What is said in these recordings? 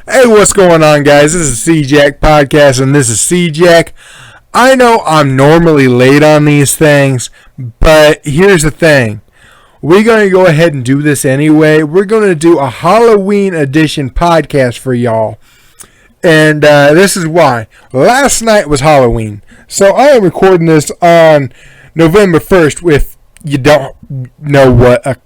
Hey, what's going on, guys? This is C-Jack Podcast, and this is C-Jack. I know I'm normally late on these things, but here's the thing. We're going to go ahead and do this anyway. We're going to do a Halloween edition podcast for y'all. And this is why. Last night was Halloween. So I am recording this on November 1st. If you don't know what a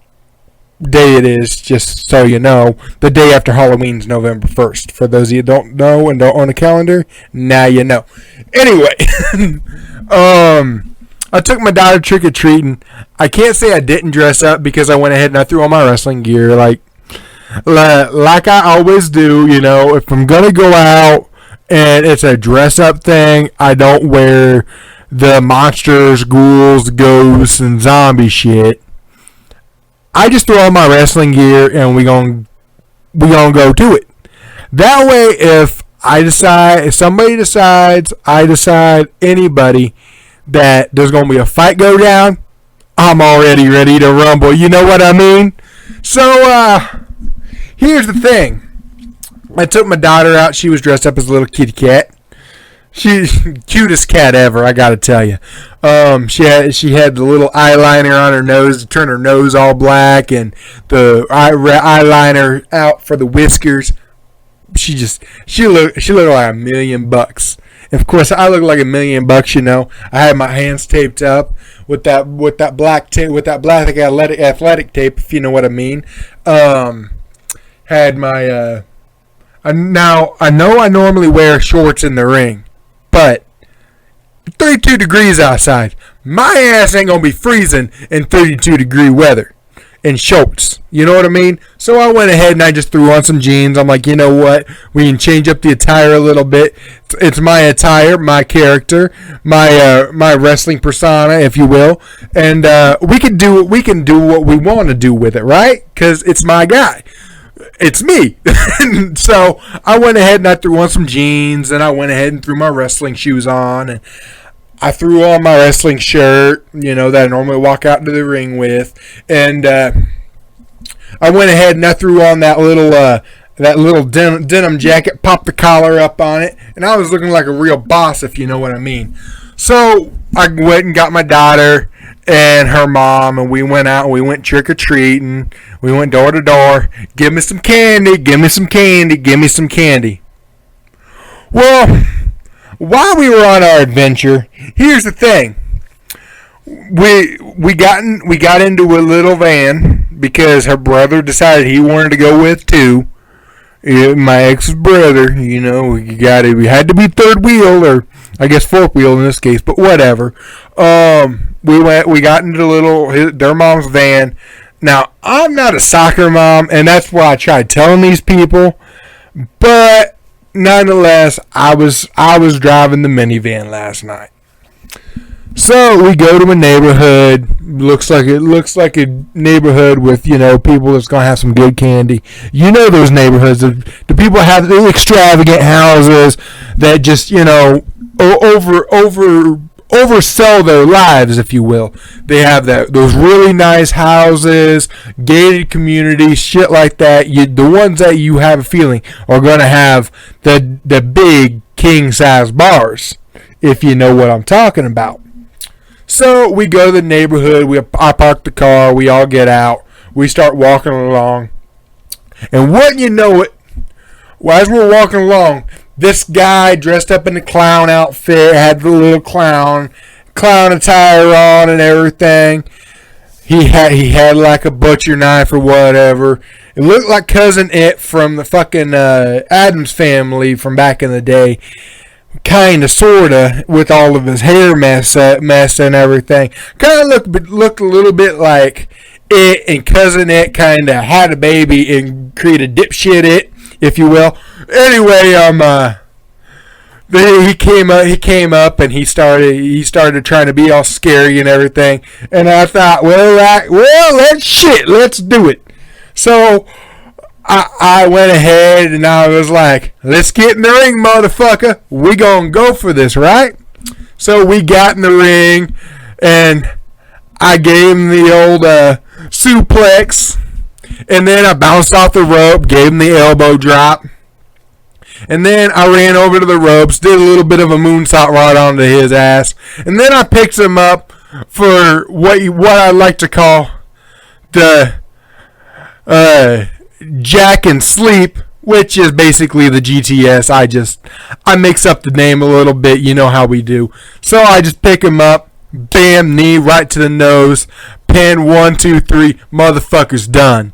day it is, just so you know, the day after Halloween is November 1st. For those of you who don't know and don't own a calendar, now you know. Anyway, I took my daughter trick-or-treating. I can't say I didn't dress up because I went ahead and I threw on my wrestling gear like I always do. You know, if I'm going to go out and it's a dress-up thing, I don't wear the monsters, ghouls, ghosts, and zombie shit. I just throw on my wrestling gear and we gonna go to it. That way, if somebody decides, anybody that there's gonna be a fight go down, I'm already ready to rumble. You know what I mean? So here's the thing. I took my daughter out. She was dressed up as a little kitty cat. She's the cutest cat ever, I gotta tell you. She had the little eyeliner on her nose to turn her nose all black, and the eyeliner out for the whiskers. She looked like $1,000,000. Of course, I look like $1,000,000. You know, I had my hands taped up with that black tape, with that black athletic tape, if you know what I mean. Had my now I know I normally wear shorts in the ring. But 32 degrees outside. My ass ain't going to be freezing in 32-degree weather in shorts. You know what I mean? So I went ahead and I just threw on some jeans. I'm like, you know what? We can change up the attire a little bit. It's my attire, my character, my wrestling persona, if you will. And we can do what we want to do with it, right? Because it's my guy. It's me. So I went ahead and I threw on some jeans, and I went ahead and threw my wrestling shoes on, and I threw on my wrestling shirt, you know, that I normally walk out into the ring with, and I went ahead and I threw on that little denim jacket, popped the collar up on it, and I was looking like a real boss, if you know what I mean. So I went and got my daughter and her mom, and we went out and we went trick-or-treating. We went door to door. Give me some candy, give me some candy, give me some candy. Well, while we were on our adventure, here's the thing. We got into a little van because her brother decided he wanted to go with too. My ex's brother, you know, we had to be third wheel, or I guess fourth wheel in this case, but whatever. We got into their mom's van. Now, I'm not a soccer mom, and that's what I tried telling these people, but nonetheless, I was driving the minivan last night. So we go to a neighborhood. Looks like a neighborhood with, you know, people that's gonna have some good candy. You know those neighborhoods. The people have the extravagant houses that just, you know, oversell their lives, if you will. They have those really nice houses, gated communities, shit like that. The ones that you have a feeling are gonna have the big king size bars, if you know what I'm talking about. So we go to the neighborhood. I park the car. We all get out. We start walking along. And wouldn't you know it, as we're walking along, this guy dressed up in the clown outfit, had the little clown attire on and everything. He had like a butcher knife or whatever. It looked like Cousin It from the fucking Addams Family from back in the day. Kind of, sort of, with all of his hair mess and everything. Kind of looked a little bit like It, and Cousin It kind of had a baby and created dipshit It, if you will. Anyway, he came up and he started trying to be all scary and everything. And I thought, let's do it. So I went ahead and I was like, let's get in the ring, motherfucker. We gonna go for this, right? So we got in the ring, and I gave him the old suplex, and then I bounced off the rope, gave him the elbow drop. And then I ran over to the ropes, did a little bit of a moonsault right onto his ass. And then I picked him up for what I like to call the Jack and Sleep, which is basically the GTS. I mix up the name a little bit. You know how we do. So I just pick him up, bam, knee right to the nose, pin 1, 2, 3, motherfucker's done.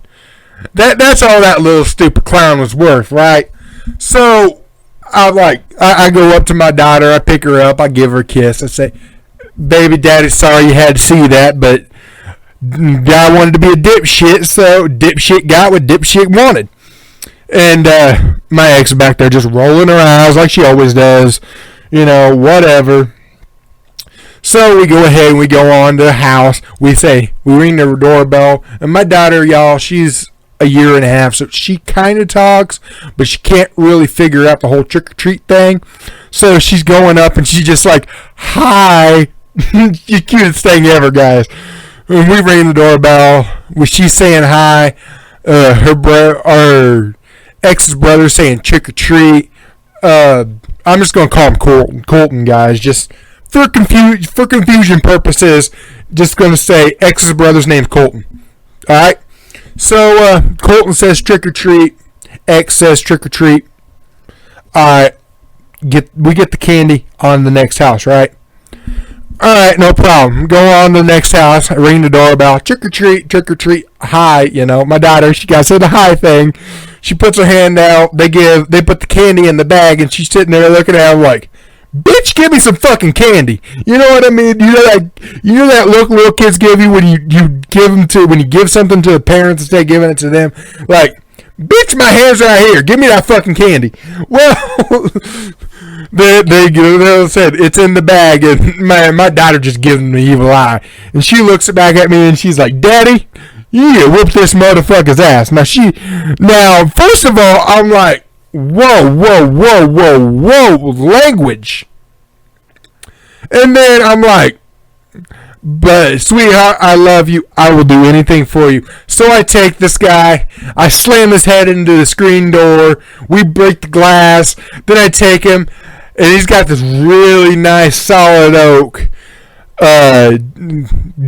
That's all that little stupid clown was worth, right? So I go up to my daughter, I pick her up, I give her a kiss, I say, baby daddy, sorry you had to see that, but guy wanted to be a dipshit, so dipshit got what dipshit wanted. And my ex back there just rolling her eyes like she always does, whatever. So we go ahead and we go on to the house. We ring the doorbell, and my daughter, y'all, she's a year and a half, so she kind of talks, but she can't really figure out the whole trick-or-treat thing. So she's going up, and she's just like, hi. The cutest thing ever, guys. When we ring the doorbell, she's saying hi. Our ex's brother saying trick-or-treat. I'm just going to call him Colton. Colton, guys, just for confusion purposes, just going to say ex's brother's name's Colton. All right? So, Colton says trick-or-treat. X says trick-or-treat. Alright. We get the candy on the next house, right? Alright, no problem. Go on to the next house. I ring the doorbell. Trick-or-treat, trick-or-treat. Hi, my daughter, she got to say the hi thing. She puts her hand out. They put the candy in the bag, and she's sitting there looking at him like, bitch, give me some fucking candy. You know what I mean? You know that look little kids give you when you give something to the parents instead of giving it to them? Like, bitch, my hand's right here. Give me that fucking candy. Well, they said it's in the bag, and my daughter just gives them the evil eye. And she looks back at me, and she's like, Daddy, you need to whoop this motherfucker's ass. Now, first of all, I'm like, whoa, language. And then I'm like, but sweetheart, I love you. I will do anything for you. So I take this guy. I slam his head into the screen door. We break the glass. Then I take him, and he's got this really nice solid oak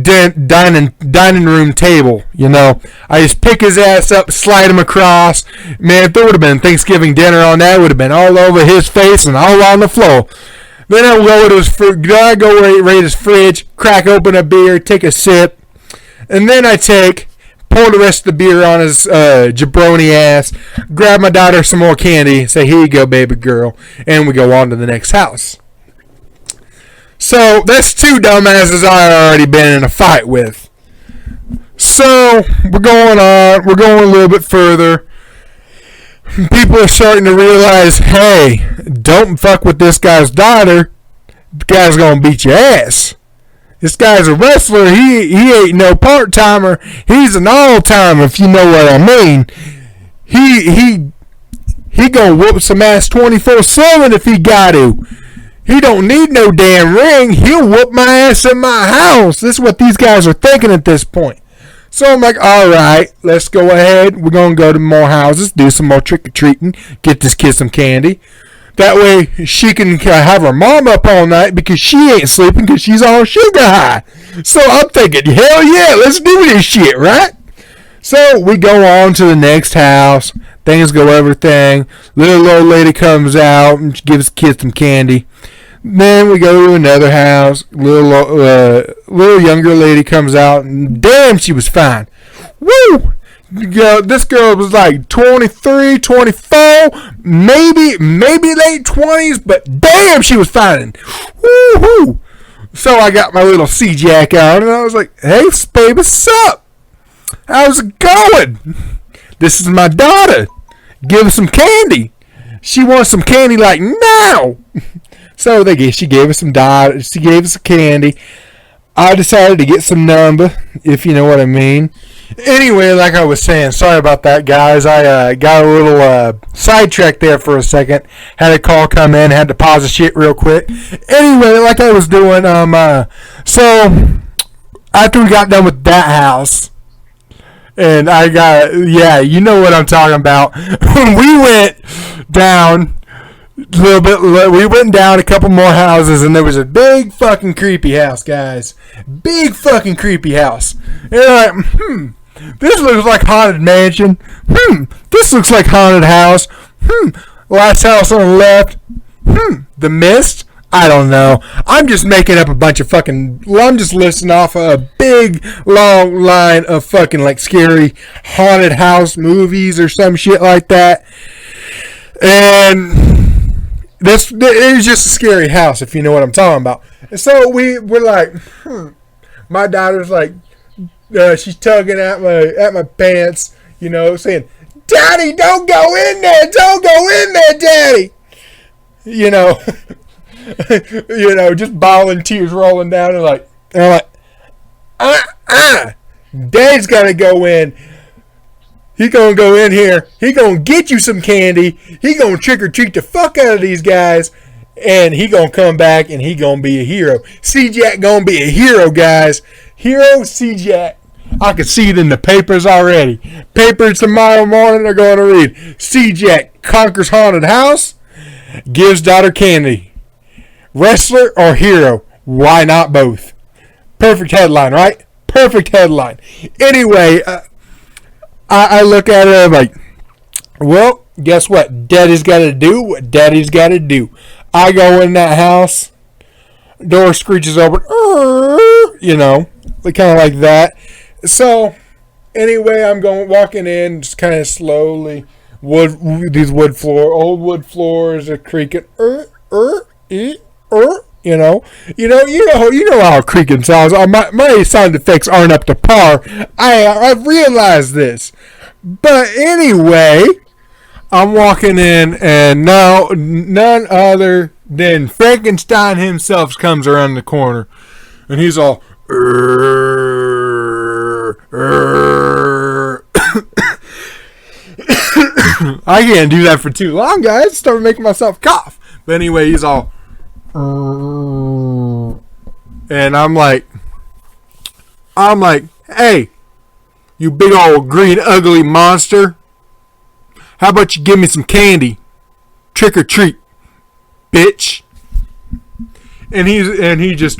dining room table. I just pick his ass up, slide him across. Man, if there would have been Thanksgiving dinner on that, it would have been all over his face and all on the floor. Then I go raid his fridge, crack open a beer, take a sip, and then I pour the rest of the beer on his jabroni ass, grab my daughter some more candy, say, here you go, baby girl, and we go on to the next house. So, that's two dumbasses I already been in a fight with. So, we're going a little bit further. People are starting to realize, hey, don't fuck with this guy's daughter. The guy's gonna beat your ass. This guy's a wrestler. He ain't no part-timer. He's an all-timer, if you know what I mean. He gonna whoop some ass 24/7 if he got to. He don't need no damn ring. He'll whoop my ass in my house. This is what these guys are thinking at this point. So I'm like, all right, let's go ahead. We're going to go to more houses, do some more trick-or-treating, get this kid some candy. That way she can have her mom up all night because she ain't sleeping because she's on sugar high. So I'm thinking, hell yeah, let's do this shit, right? So we go on to the next house. Things go everything. Little old lady comes out and gives the kid some candy. Then we go to another house. Little younger lady comes out, and damn, she was fine. Woo! This girl was like 23, 24, maybe late 20s, but damn, she was fine. Woo-hoo! So I got my little C-Jack out, and I was like, hey, babe, what's up? How's it going? This is my daughter. Give her some candy. She wants some candy like now. So she gave us some candy. I decided to get some number, if you know what I mean. Anyway, like I was saying, sorry about that, guys. I got a little sidetracked there for a second. Had a call come in, had to pause the shit real quick. Anyway, like I was doing, so after we got done with that house, and you know what I'm talking about. When we went down little bit. We went down a couple more houses, and there was a big fucking creepy house, guys. Big fucking creepy house. And you're like, this looks like haunted mansion. This looks like haunted house. Last house on the left. The Mist. I don't know. I'm just making up a bunch of fucking. I'm just listing off a big long line of fucking like scary haunted house movies or some shit like that. And this it was just a scary house, if you know what I'm talking about. And so we're like, my daughter's like, she's tugging at my pants, you know, saying, "Daddy, don't go in there! Don't go in there, Daddy!" You know. You know, just bawling, tears rolling down, and I'm like, Dad's gotta go in. He gonna go in here. He gonna get you some candy. He gonna trick or treat the fuck out of these guys, and he gonna come back and he gonna be a hero. C-Jack gonna be a hero, guys. Hero C-Jack. I can see it in the papers already. Papers tomorrow morning are gonna read: C-Jack conquers haunted house, gives daughter candy. Wrestler or hero? Why not both? Perfect headline, right? Perfect headline. Anyway, I look at it like, well, guess what? Daddy's got to do what Daddy's got to do. I go in that house, door screeches open, you know, kind of like that. So, anyway, I'm walking in, just kind of slowly. These old wood floors are creaking. You know how creaking sounds. My sound effects aren't up to par. I've realized this. But anyway, I'm walking in, and now none other than Frankenstein himself comes around the corner, and he's all. I can't do that for too long, guys. Start making myself cough. But anyway, he's all. And I'm like, hey, you big old green ugly monster. How about you give me some candy? Trick or treat, bitch. And he just,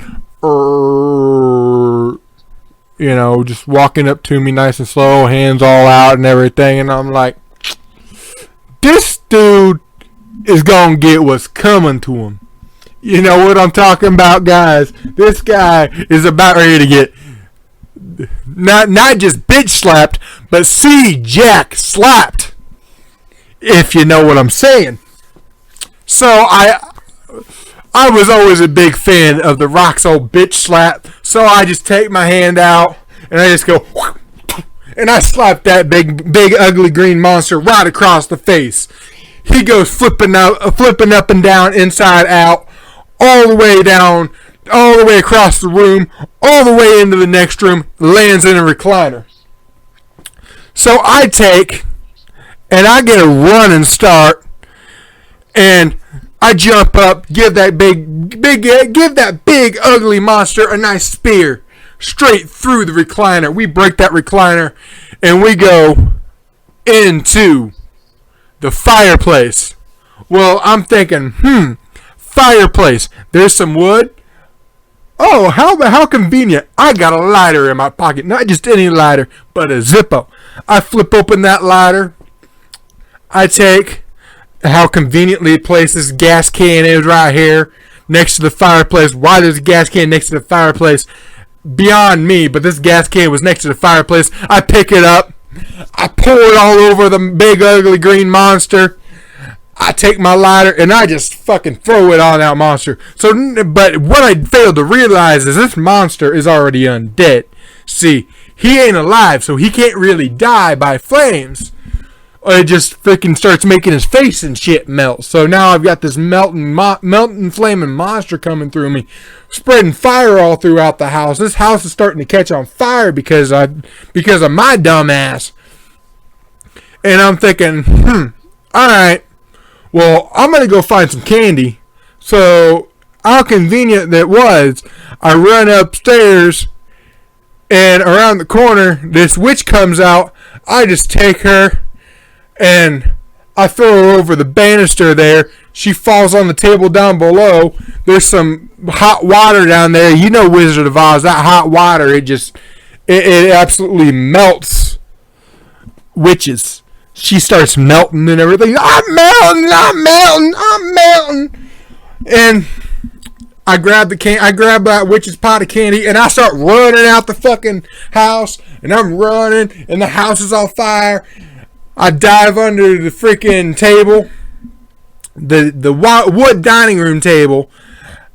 you know, just walking up to me nice and slow, hands all out and everything. And I'm like, this dude is gonna get what's coming to him. You know what I'm talking about, guys? This guy is about ready to get not just bitch slapped, but C-Jack slapped. If you know what I'm saying. So I was always a big fan of The Rock's old bitch slap. So I just take my hand out and I just go, and I slap that big ugly green monster right across the face. He goes flipping up and down, inside out. All the way down, all the way across the room, all the way into the next room, lands in a recliner. So I take, and I get a running start, and I jump up, give that big ugly monster a nice spear, straight through the recliner. We break that recliner, and we go into the fireplace. Well, I'm thinking, fireplace. There's some wood. Oh, how convenient. I got a lighter in my pocket. Not just any lighter, but a Zippo. I flip open that lighter. I take how conveniently placed this gas can is right here next to the fireplace. Why there's a gas can next to the fireplace? Beyond me, but this gas can was next to the fireplace. I pick it up. I pour it all over the big ugly green monster. I take my lighter and I just fucking throw it on that monster. But what I failed to realize is this monster is already undead. See, he ain't alive, so he can't really die by flames. It just freaking starts making his face and shit melt. So now I've got this melting flaming monster coming through me, spreading fire all throughout the house. This house is starting to catch on fire because of my dumb ass. And I'm thinking, alright. Well, I'm going to go find some candy. So, how convenient that was. I run upstairs, and around the corner, this witch comes out. I just take her, and I throw her over the banister there. She falls on the table down below. There's some hot water down there. You know Wizard of Oz, that hot water, it absolutely melts witches. She starts melting and everything. I'm melting. And I grab that witch's pot of candy, and I start running out the fucking house, and I'm running, and the house is on fire. I dive under the freaking table, the wood dining room table,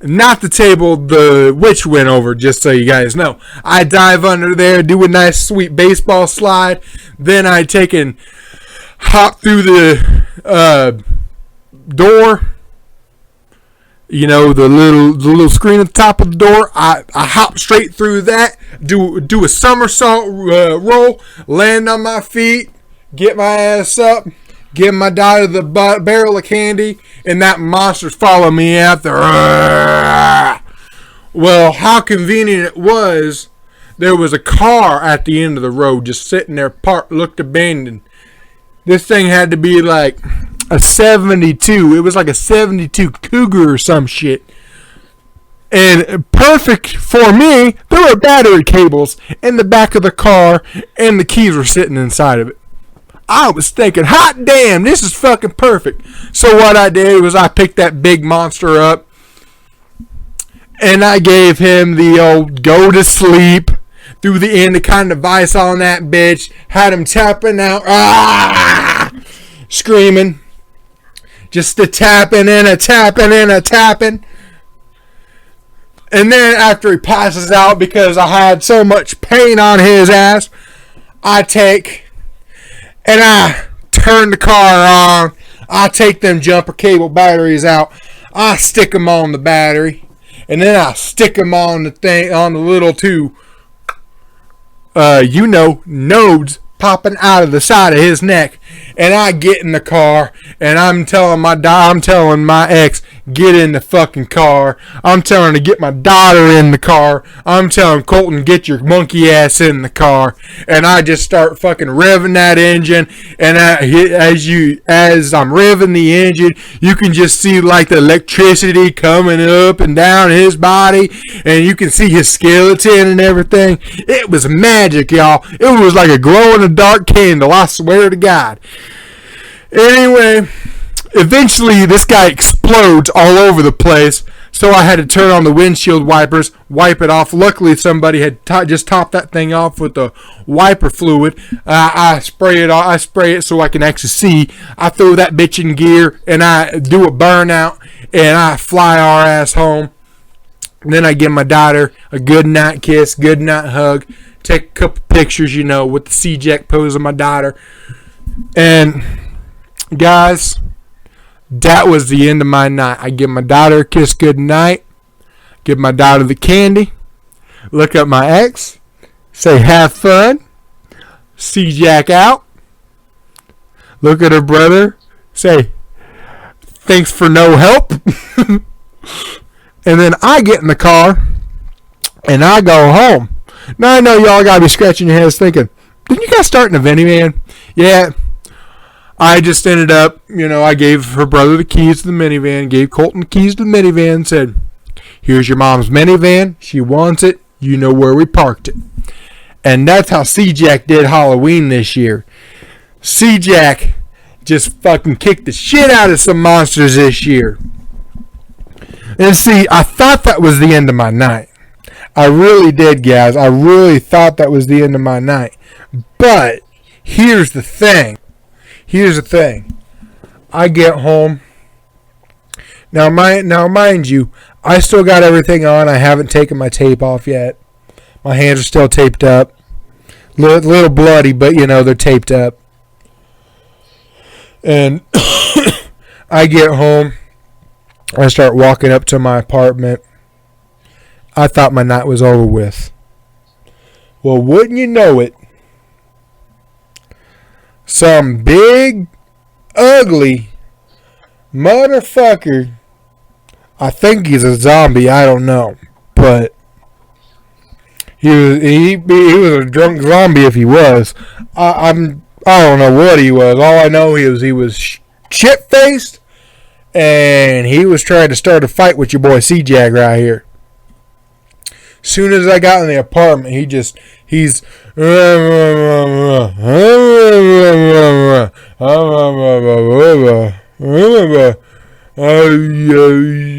not the table the witch went over, just so you guys know. I dive under there, do a nice sweet baseball slide, then I take and hop through the door. You know, the little screen at the top of the door. I hop straight through that, do a somersault roll, land on my feet, get my ass up, give my daughter the barrel of candy, and that monster's following me after. Well, how convenient it was. There was a car at the end of the road just sitting there parked, looked abandoned. This thing had to be like a 72. It was like a 72 Cougar or some shit. And perfect for me, there were battery cables in the back of the car, and the keys were sitting inside of it. I was thinking, hot damn, this is fucking perfect. So what I did was I picked that big monster up, and I gave him the old go to sleep, threw the Endicott device on that bitch, had him tapping out, screaming. Just a tapping and a tapping and a tapping. And then after he passes out because I had so much pain on his ass, I take and I turn the car on. I take them jumper cable batteries out. I stick them on the battery. And then I stick them on the thing, on the little two, nodes popping out of the side of his neck. And I get in the car, and I'm telling my ex, get in the fucking car. I'm telling her to get my daughter in the car. I'm telling Colton, get your monkey ass in the car. And I just start fucking revving that engine. And as I'm revving the engine, you can just see like the electricity coming up and down his body, and you can see his skeleton and everything. It was magic, y'all. It was like a glow in the dark candle, I swear to God. Anyway, eventually this guy explodes all over the place, so I had to turn on the windshield wipers, wipe it off. Luckily, somebody had just topped that thing off with the wiper fluid. I spray it so I can actually see. I throw that bitch in gear, and I do a burnout, and I fly our ass home. And then I give my daughter a good night kiss, good night hug, take a couple pictures, with the C-Jack pose of my daughter. And guys, that was the end of my night. I give my daughter a kiss good night, give my daughter the candy, look at my ex, say have fun, C-Jack out, look at her brother, say thanks for no help. And then I get in the car and I go home. Now I know y'all gotta be scratching your heads thinking, didn't you guys start in a minivan? Yeah. I just ended up, I gave her brother the keys to the minivan, gave Colton the keys to the minivan, said, here's your mom's minivan. She wants it. You know where we parked it. And that's how C-Jack did Halloween this year. C-Jack just fucking kicked the shit out of some monsters this year. And see, I thought that was the end of my night. I really did, guys. I really thought that was the end of my night. But here's the thing. I get home. Now mind you, I still got everything on. I haven't taken my tape off yet. My hands are still taped up. Little bloody, but they're taped up. And I get home. I start walking up to my apartment. I thought my night was over with. Well, wouldn't you know it, some big, ugly motherfucker, I think he's a zombie, I don't know, but he was a drunk zombie if he was. I don't know what he was. All I know is he was shit-faced, and he was trying to start a fight with your boy C-Jag right here. Soon as I got in the apartment, he's I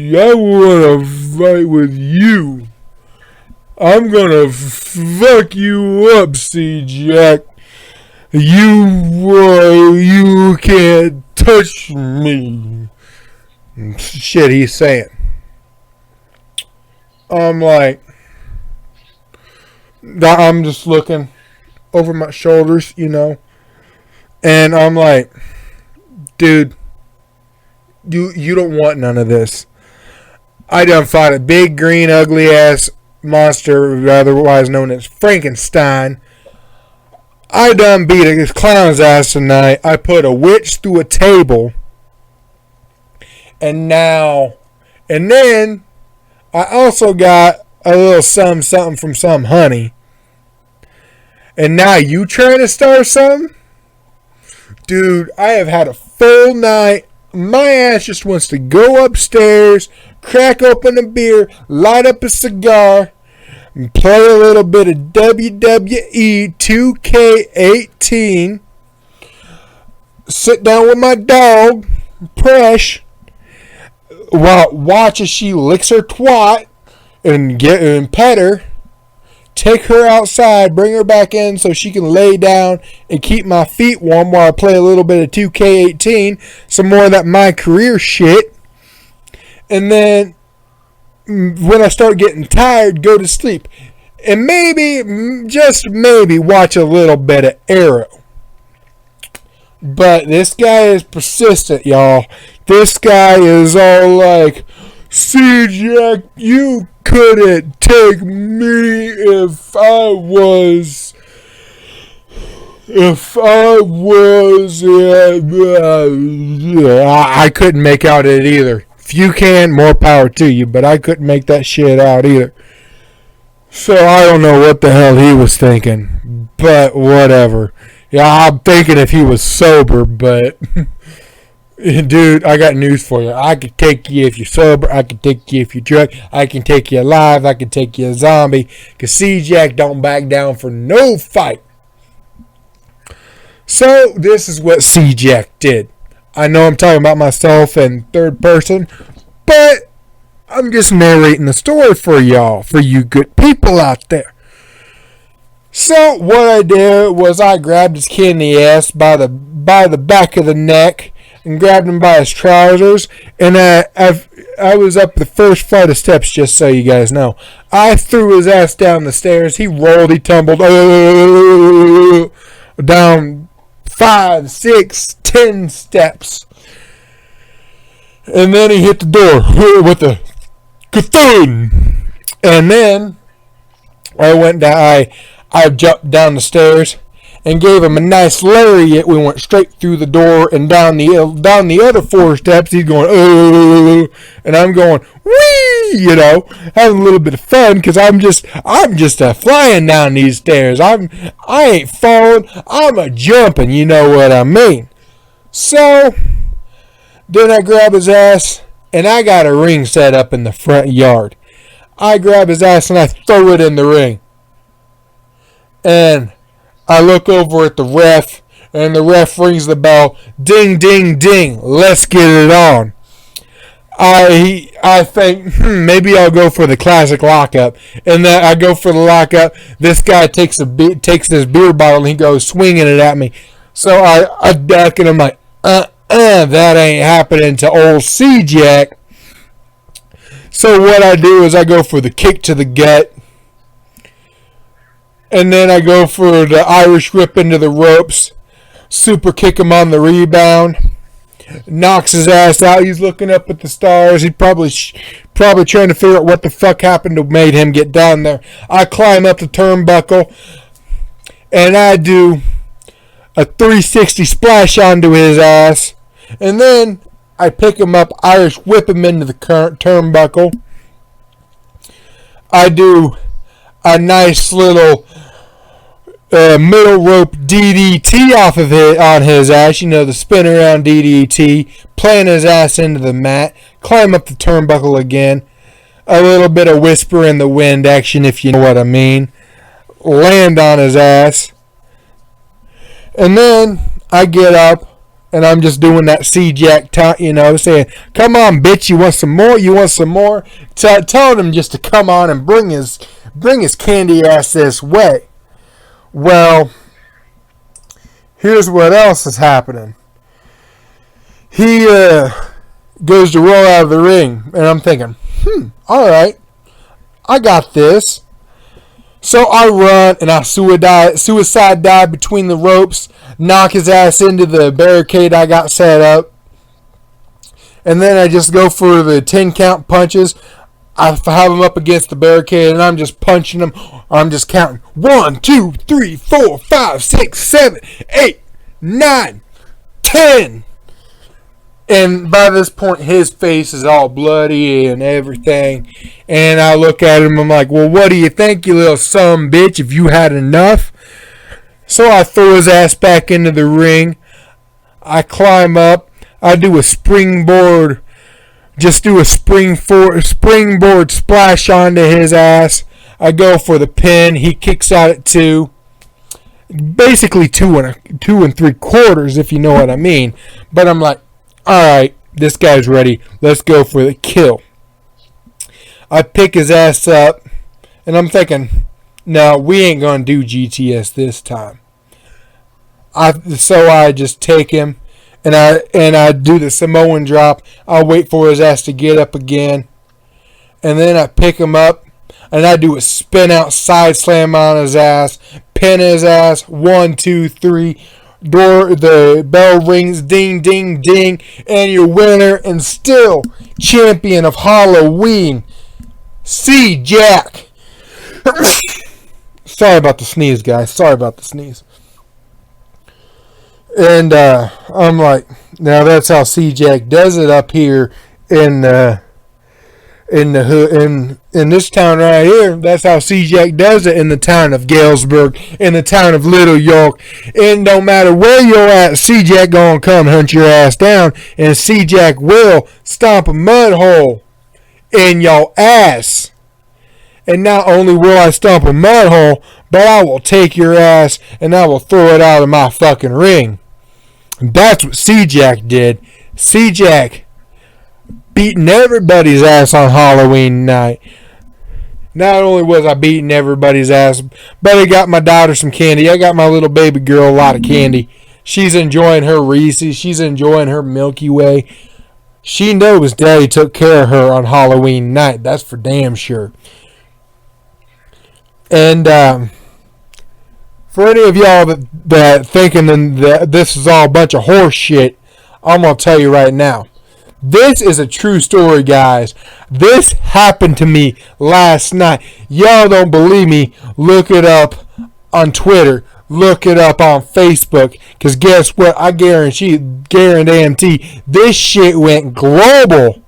want to fight with you. I'm gonna fuck you up, C-Jack. You can't touch me. Shit, he's saying. I'm like, I'm just looking over my shoulders, and I'm like, dude, you don't want none of this. I done fought a big, green, ugly-ass monster, otherwise known as Frankenstein. I done beat a clown's ass tonight. I put a witch through a table. And then I also got a little something from some honey. And now you trying to start something? Dude, I have had a full night. My ass just wants to go upstairs, crack open a beer, light up a cigar, and play a little bit of WWE 2K18. Sit down with my dog, Presh, while watch as she licks her twat and pet her. Take her outside, bring her back in so she can lay down and keep my feet warm while I play a little bit of 2K18, some more of that My Career shit. And then when I start getting tired, go to sleep. And maybe, just maybe, watch a little bit of Arrow. But this guy is persistent, y'all. This guy is all like, C-Jack, you couldn't take me if I was I couldn't make out it either. If you can, more power to you, but I couldn't make that shit out either. So I don't know what the hell he was thinking, but whatever. Yeah, I'm thinking if he was sober, but dude, I got news for you. I could take you if you're sober. I could take you if you're drunk. I can take you alive. I can take you a zombie. Because C-Jack don't back down for no fight. So, this is what C-Jack did. I know I'm talking about myself in third person, but I'm just narrating the story for y'all, for you good people out there. So, what I did was I grabbed his kid in the ass by the back of the neck, and grabbed him by his trousers, and I was up the first flight of steps, just so you guys know. I threw his ass down the stairs. He rolled, he tumbled down 5, 6, 10 steps. And then he hit the door with a ka-thun. And then I went down, I jumped down the stairs and gave him a nice lariat. We went straight through the door and down the other 4 steps. He's going, oh, and I'm going, wee, having a little bit of fun because I'm just flying down these stairs. I ain't falling. I'm a jumping. You know what I mean? So then I grab his ass and I got a ring set up in the front yard. I grab his ass and I throw it in the ring. And I look over at the ref, and the ref rings the bell. Ding, ding, ding. Let's get it on. I think maybe I'll go for the classic lockup. And then I go for the lockup. This guy takes this beer bottle and he goes swinging it at me. So I duck and I'm like, that ain't happening to old C-Jack. So what I do is I go for the kick to the gut. And then I go for the Irish whip into the ropes. Super kick him on the rebound. Knocks his ass out. He's looking up at the stars. He's probably trying to figure out what the fuck happened to made him get down there. I climb up the turnbuckle. And I do a 360 splash onto his ass. And then I pick him up, Irish whip him into the current turnbuckle. I do a nice little middle rope DDT on his ass. You know, the spin around DDT. Plant his ass into the mat. Climb up the turnbuckle again. A little bit of whisper in the wind action, if you know what I mean. Land on his ass. And then I get up, and I'm just doing that C-Jack, saying, come on, bitch, you want some more? You want some more? Telling him just to come on and bring his candy ass this way. Well, here's what else is happening. He goes to roll out of the ring, and I'm thinking, alright, I got this. So I run, and I suicide dive between the ropes, knock his ass into the barricade I got set up, and then I just go for the 10 count punches. I have him up against the barricade, and I'm just punching him. I'm just counting 1, 2, 3, 4, 5, 6, 7, 8, 9, 10. And by this point, his face is all bloody and everything. And I look at him, I'm like, well, what do you think, you little son bitch, if you had enough? So I throw his ass back into the ring. I climb up. I do a springboard. Just do a springboard splash onto his ass. I go for the pin. He kicks out at 2. Basically 2 and 3/4, if you know what I mean. But I'm like, alright, this guy's ready. Let's go for the kill. I pick his ass up, and I'm thinking, no, we ain't going to do GTS this time. So I just take him, and I do the Samoan drop. I'll wait for his ass to get up again. And then I pick him up, and I do a spin out side slam on his ass, pin his ass, 1, 2, 3. The bell rings, ding, ding, ding, and your winner and still champion of Halloween, C-Jack. Sorry about the sneeze, guys. Sorry about the sneeze. And I'm like, now that's how C-Jack does it up here in this town right here. That's how C-Jack does it in the town of Galesburg, in the town of Little York. And no matter where you're at, C-Jack gonna come hunt your ass down, and C-Jack will stomp a mud hole in your ass. And not only will I stomp a mud hole, but I will take your ass and I will throw it out of my fucking ring. And that's what C-Jack did. C-Jack beating everybody's ass on Halloween night. Not only was I beating everybody's ass, but I got my daughter some candy. I got my little baby girl a lot of candy. She's enjoying her Reese's. She's enjoying her Milky Way. She knows Daddy took care of her on Halloween night. That's for damn sure. And for any of y'all that thinking that this is all a bunch of horse shit, I'm going to tell you right now. This is a true story, guys. This happened to me last night. Y'all don't believe me? Look it up on Twitter. Look it up on Facebook. Because guess what? I guarantee this shit went global.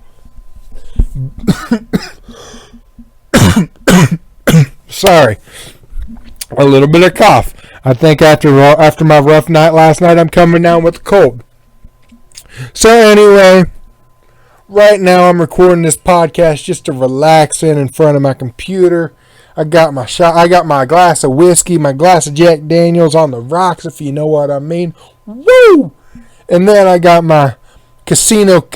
Sorry. A little bit of cough. I think after my rough night last night, I'm coming down with a cold. So anyway, right now I'm recording this podcast just to relax in front of my computer. I got my glass of whiskey, my glass of Jack Daniels on the rocks, if you know what I mean. Woo! And then I got my casino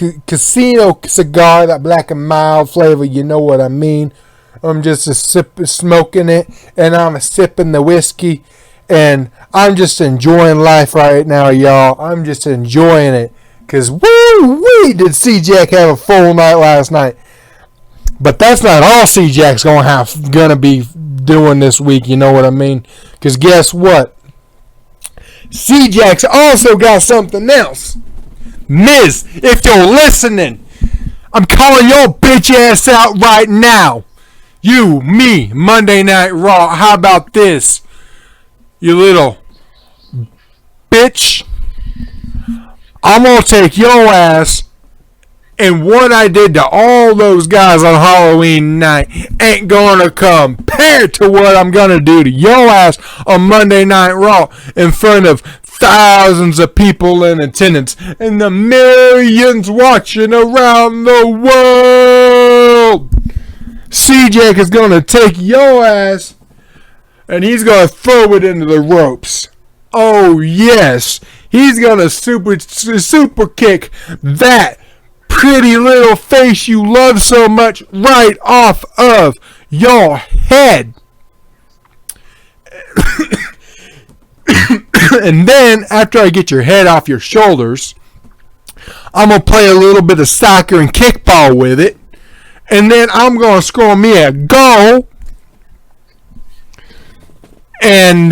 cigar, that black and mild flavor, you know what I mean. I'm just smoking it, and I'm sipping the whiskey, and I'm just enjoying life right now, y'all. I'm just enjoying it, because woo-wee did C-Jack have a full night last night. But that's not all C-Jack's gonna be doing this week, you know what I mean? Because guess what? C-Jack's also got something else. Miz, if you're listening, I'm calling your bitch ass out right now. You, me, Monday Night Raw. How about this? You little bitch. I'm going to take your ass And what I did to all those guys on Halloween night ain't gonna compare to what I'm gonna do to your ass on Monday Night Raw in front of thousands of people in attendance and the millions watching around the world. C-Jack is gonna take your ass and he's gonna throw it into the ropes. Oh yes, he's gonna super kick that pretty little face you love so much right off of your head. And then after I get your head off your shoulders, I'm gonna play a little bit of soccer and kickball with it. And then I'm gonna score me a goal. And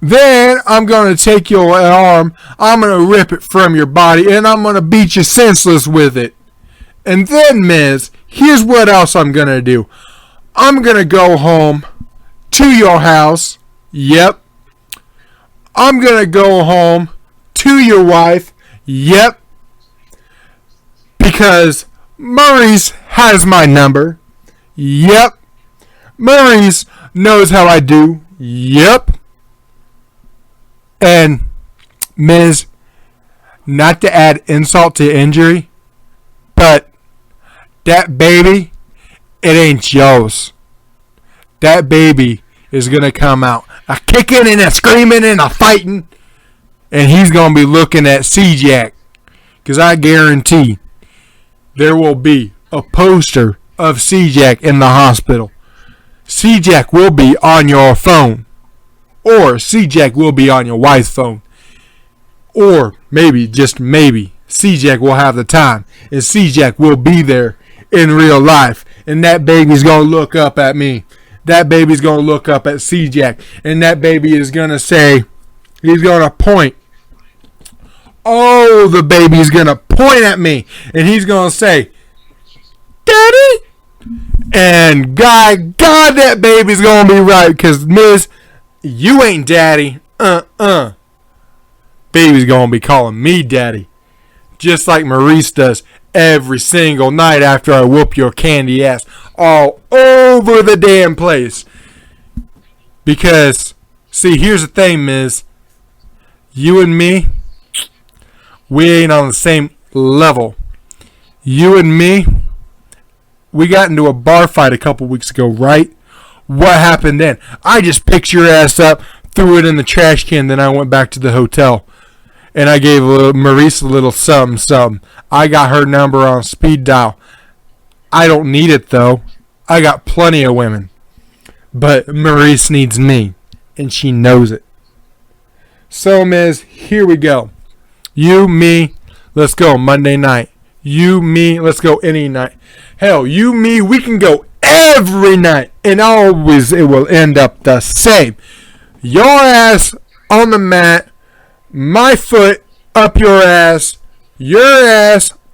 then I'm going to take your arm, I'm going to rip it from your body, and I'm going to beat you senseless with it. And then, Miz, here's what else I'm going to do. I'm going to go home to your house. Yep. I'm going to go home to your wife. Yep. Because Maurice has my number. Yep. Maurice knows how I do. Yep. And, Miz, not to add insult to injury, but that baby, it ain't yours. That baby is going to come out a kicking and a screaming and a fighting, and he's going to be looking at C-Jack, because I guarantee there will be a poster of C-Jack in the hospital. C-Jack will be on your phone. Or C-Jack will be on your wife's phone. Or maybe, just maybe, C-Jack will have the time. And C-Jack will be there in real life. And that baby's going to look up at me. That baby's going to look up at C-Jack. And that baby is going to say, he's going to point. Oh, the baby's going to point at me. And he's going to say, Daddy? And God, that baby's going to be right. Because, Miss, you ain't daddy. Baby's gonna be calling me daddy. Just like Maurice does every single night after I whoop your candy ass all over the damn place. Because, see, here's the thing, Miz. You and me, we ain't on the same level. You and me, we got into a bar fight a couple weeks ago, right? What happened then? I just picked your ass up, threw it in the trash can, then I went back to the hotel. And I gave Maurice a little something. I got her number on speed dial. I don't need it, though. I got plenty of women. But Maurice needs me. And she knows it. So, Miz, here we go. You, me, let's go Monday night. You, me, let's go any night. Hell, you, me, we can go every night, and always it will end up the same. Your ass on the mat, my foot up your ass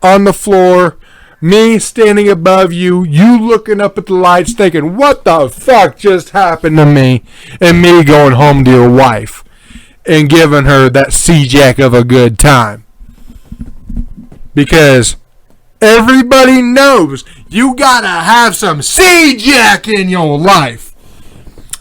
on the floor, me standing above you, you looking up at the lights thinking, what the fuck just happened to me? And me going home to your wife and giving her that C-Jack of a good time. Because everybody knows you gotta have some C-Jack in your life.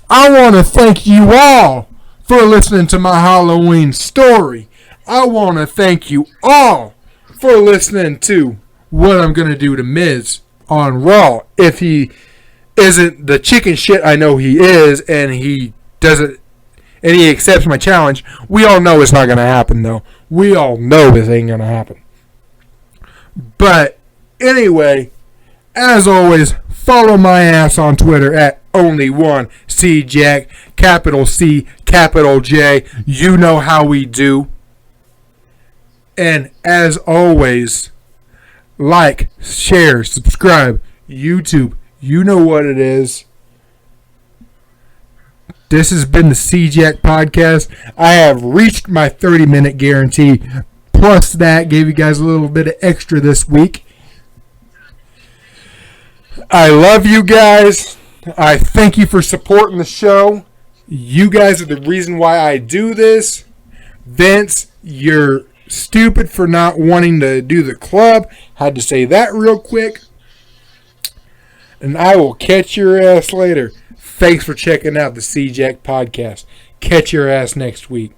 I want to thank you all for listening to my Halloween story. I want to thank you all for listening to what I'm going to do to Miz on Raw. If he isn't the chicken shit I know he is, and he doesn't, and he accepts my challenge, we all know it's not going to happen, though. We all know this ain't going to happen. But anyway, as always, follow my ass on Twitter at only1CJack, capital C, capital J. You know how we do. And as always, like, share, subscribe, YouTube. You know what it is. This has been the C-Jack Podcast. I have reached my 30-minute guarantee. Plus that, gave you guys a little bit of extra this week. I love you guys. I thank you for supporting the show. You guys are the reason why I do this. Vince, you're stupid for not wanting to do the club. Had to say that real quick. And I will catch your ass later. Thanks for checking out the C-Jack podcast. Catch your ass next week.